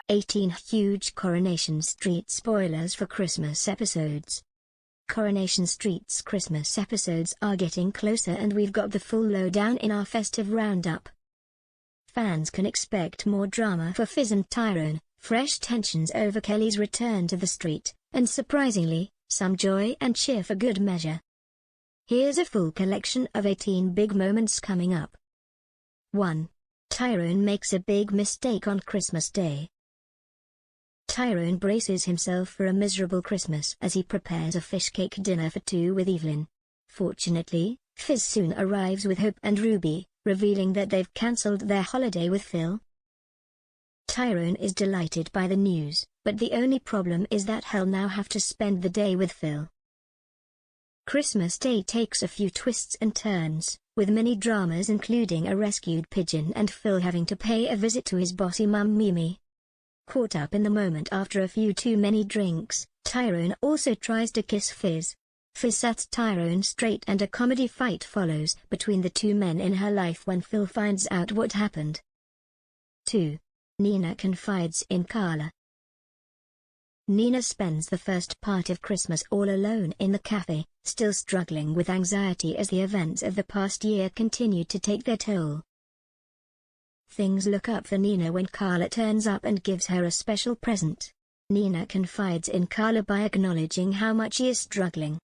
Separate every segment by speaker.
Speaker 1: 18 huge Coronation Street spoilers for Christmas episodes. Coronation Street's Christmas episodes are getting closer and we've got the full lowdown in our festive roundup. Fans can expect more drama for Fizz and Tyrone, fresh tensions over Kelly's return to the street, and surprisingly, some joy and cheer for good measure. Here's a full collection of 18 big moments coming up. 1. Tyrone makes a big mistake on Christmas Day. Tyrone braces himself for a miserable Christmas as he prepares a fish cake dinner for two with Evelyn. Fortunately, Fizz soon arrives with Hope and Ruby, revealing that they've cancelled their holiday with Phil. Tyrone is delighted by the news, but the only problem is that he'll now have to spend the day with Phil. Christmas Day takes a few twists and turns, with many dramas including a rescued pigeon and Phil having to pay a visit to his bossy mum Mimi. Caught up in the moment after a few too many drinks, Tyrone also tries to kiss Fizz. Fizz sets Tyrone straight and a comedy fight follows between the two men in her life when Phil finds out what happened. 2. Nina confides in Carla. Nina spends the first part of Christmas all alone in the cafe, still struggling with anxiety as the events of the past year continue to take their toll. Things look up for Nina when Carla turns up and gives her a special present. Nina confides in Carla by acknowledging how much she is struggling.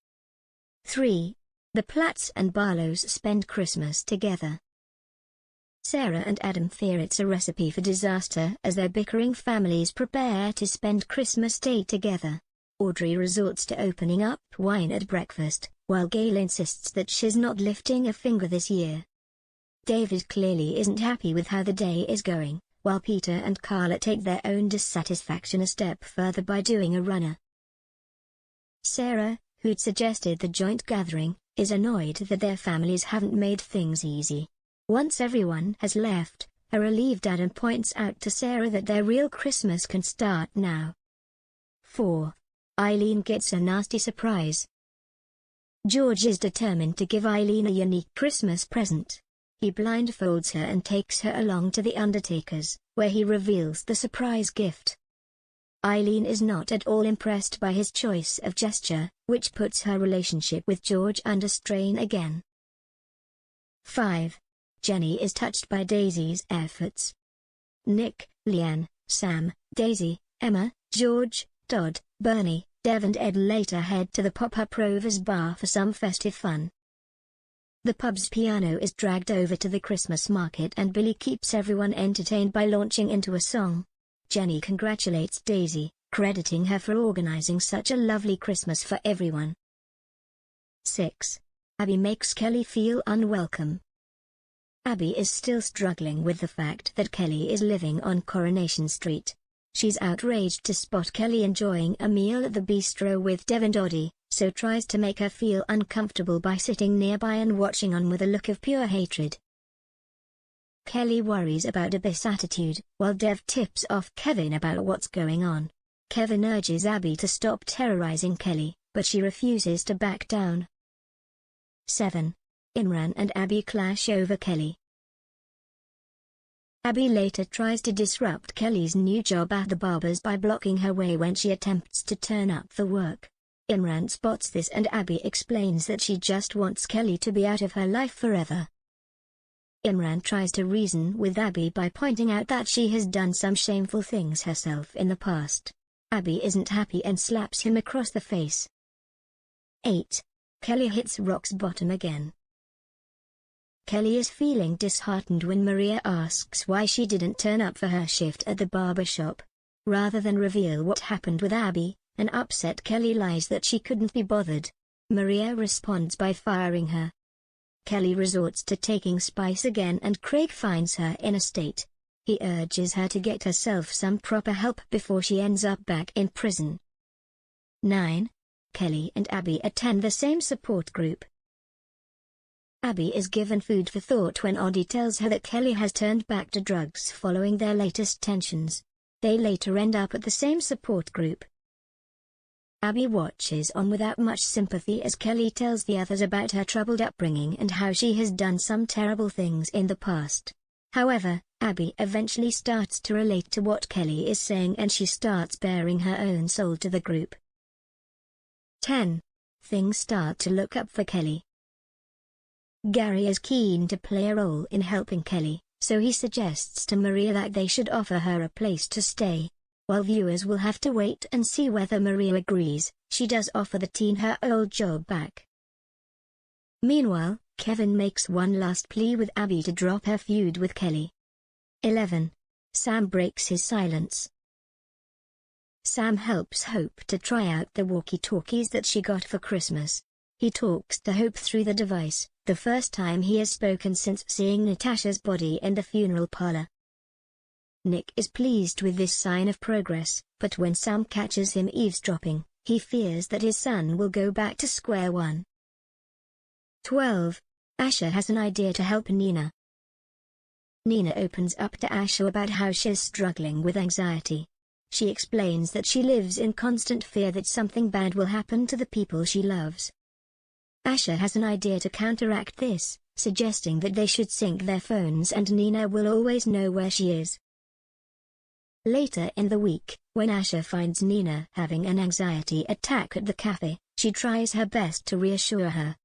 Speaker 1: 3. The Platts and Barlows spend Christmas together. Sarah and Adam fear it's a recipe for disaster as their bickering families prepare to spend Christmas Day together. Audrey resorts to opening up wine at breakfast, while Gail insists that she's not lifting a finger this year. David clearly isn't happy with how the day is going, while Peter and Carla take their own dissatisfaction a step further by doing a runner. Sarah, who'd suggested the joint gathering, is annoyed that their families haven't made things easy. Once everyone has left, a relieved Adam points out to Sarah that their real Christmas can start now. 4. Eileen gets a nasty surprise. George is determined to give Eileen a unique Christmas present. He blindfolds her and takes her along to the undertaker's, where he reveals the surprise gift. Eileen is not at all impressed by his choice of gesture, which puts her relationship with George under strain again. 5. Jenny is touched by Daisy's efforts. Nick, Leanne, Sam, Daisy, Emma, George, Todd, Bernie, Dev and Ed later head to the pop-up Rover's bar for some festive fun. The pub's piano is dragged over to the Christmas market and Billy keeps everyone entertained by launching into a song. Jenny congratulates Daisy, crediting her for organizing such a lovely Christmas for everyone. 6. Abby makes Kelly feel unwelcome. Abby is still struggling with the fact that Kelly is living on Coronation Street. She's outraged to spot Kelly enjoying a meal at the bistro with Dev and Oddie, so tries to make her feel uncomfortable by sitting nearby and watching on with a look of pure hatred. Kelly worries about Abby's attitude, while Dev tips off Kevin about what's going on. Kevin urges Abby to stop terrorizing Kelly, but she refuses to back down. 7. Imran and Abby clash over Kelly. Abby later tries to disrupt Kelly's new job at the barber's by blocking her way when she attempts to turn up for work. Imran spots this and Abby explains that she just wants Kelly to be out of her life forever. Imran tries to reason with Abby by pointing out that she has done some shameful things herself in the past. Abby isn't happy and slaps him across the face. 8. Kelly hits rock's bottom again. Kelly is feeling disheartened when Maria asks why she didn't turn up for her shift at the barber shop. Rather than reveal what happened with Abby, an upset Kelly lies that she couldn't be bothered. Maria responds by firing her. Kelly resorts to taking spice again and Craig finds her in a state. He urges her to get herself some proper help before she ends up back in prison. 9. Kelly and Abby attend the same support group. Abby is given food for thought when Oddie tells her that Kelly has turned back to drugs following their latest tensions. They later end up at the same support group. Abby watches on without much sympathy as Kelly tells the others about her troubled upbringing and how she has done some terrible things in the past. However, Abby eventually starts to relate to what Kelly is saying and she starts bearing her own soul to the group. 10. Things start to look up for Kelly. Gary is keen to play a role in helping Kelly, so he suggests to Maria that they should offer her a place to stay. While viewers will have to wait and see whether Maria agrees, she does offer the teen her old job back. Meanwhile, Kevin makes one last plea with Abby to drop her feud with Kelly. 11. Sam breaks his silence. Sam helps Hope to try out the walkie-talkies that she got for Christmas. He talks to Hope through the device, the first time he has spoken since seeing Natasha's body in the funeral parlor. Nick is pleased with this sign of progress, but when Sam catches him eavesdropping, he fears that his son will go back to square one. 12. Asha has an idea to help Nina. Nina opens up to Asha about how she is struggling with anxiety. She explains that she lives in constant fear that something bad will happen to the people she loves. Asha has an idea to counteract this, suggesting that they should sync their phones and Nina will always know where she is. Later in the week, when Asha finds Nina having an anxiety attack at the cafe, she tries her best to reassure her.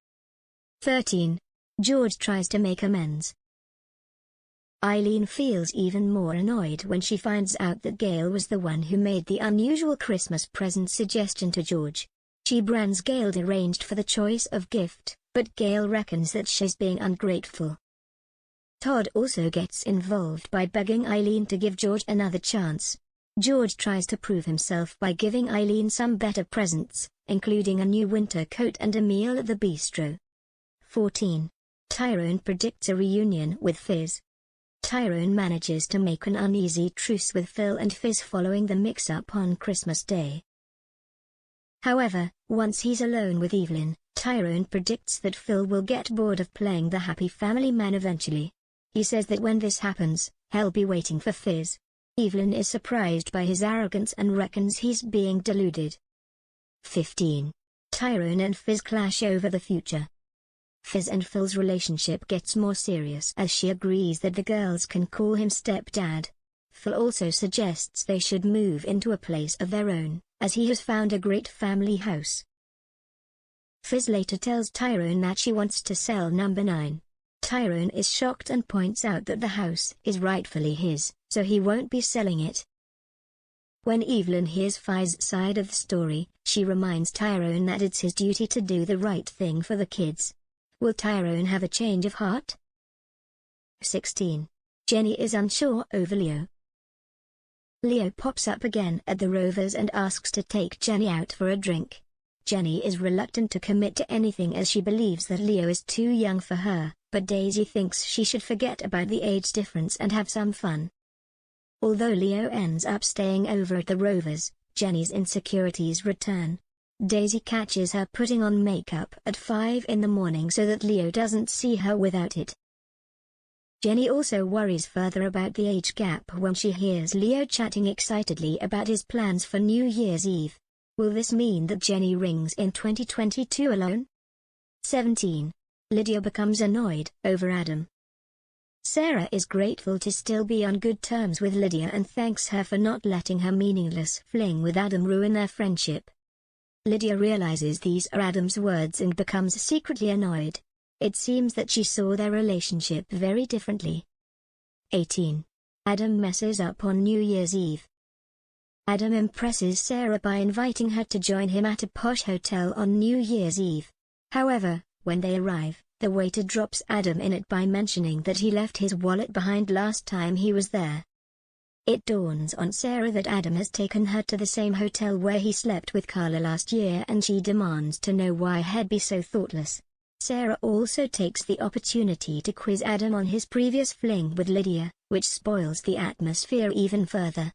Speaker 1: 13. George tries to make amends. Eileen feels even more annoyed when she finds out that Gail was the one who made the unusual Christmas present suggestion to George. She brands Gail deranged for the choice of gift, but Gail reckons that she's being ungrateful. Todd also gets involved by begging Eileen to give George another chance. George tries to prove himself by giving Eileen some better presents, including a new winter coat and a meal at the bistro. 14. Tyrone predicts a reunion with Fizz. Tyrone manages to make an uneasy truce with Phil and Fizz following the mix-up on Christmas Day. However, once he's alone with Evelyn, Tyrone predicts that Phil will get bored of playing the happy family man eventually. He says that when this happens, he'll be waiting for Fizz. Evelyn is surprised by his arrogance and reckons he's being deluded. 15. Tyrone and Fizz clash over the future. Fizz and Phil's relationship gets more serious as she agrees that the girls can call him stepdad. Phil also suggests they should move into a place of their own, as he has found a great family house. Fizz later tells Tyrone that she wants to sell number 9. Tyrone is shocked and points out that the house is rightfully his, so he won't be selling it. When Evelyn hears Fizz's side of the story, she reminds Tyrone that it's his duty to do the right thing for the kids. Will Tyrone have a change of heart? 16. Jenny is unsure over Leo. Leo pops up again at the Rovers and asks to take Jenny out for a drink. Jenny is reluctant to commit to anything as she believes that Leo is too young for her, but Daisy thinks she should forget about the age difference and have some fun. Although Leo ends up staying over at the Rovers, Jenny's insecurities return. Daisy catches her putting on makeup at 5 in the morning so that Leo doesn't see her without it. Jenny also worries further about the age gap when she hears Leo chatting excitedly about his plans for New Year's Eve. Will this mean that Jenny rings in 2022 alone? 17. Lydia becomes annoyed over Adam. Sarah is grateful to still be on good terms with Lydia and thanks her for not letting her meaningless fling with Adam ruin their friendship. Lydia realizes these are Adam's words and becomes secretly annoyed. It seems that she saw their relationship very differently. 18. Adam messes up on New Year's Eve. Adam impresses Sarah by inviting her to join him at a posh hotel on New Year's Eve. However, when they arrive, the waiter drops Adam in it by mentioning that he left his wallet behind last time he was there. It dawns on Sarah that Adam has taken her to the same hotel where he slept with Carla last year and she demands to know why he'd be so thoughtless. Sarah also takes the opportunity to quiz Adam on his previous fling with Lydia, which spoils the atmosphere even further.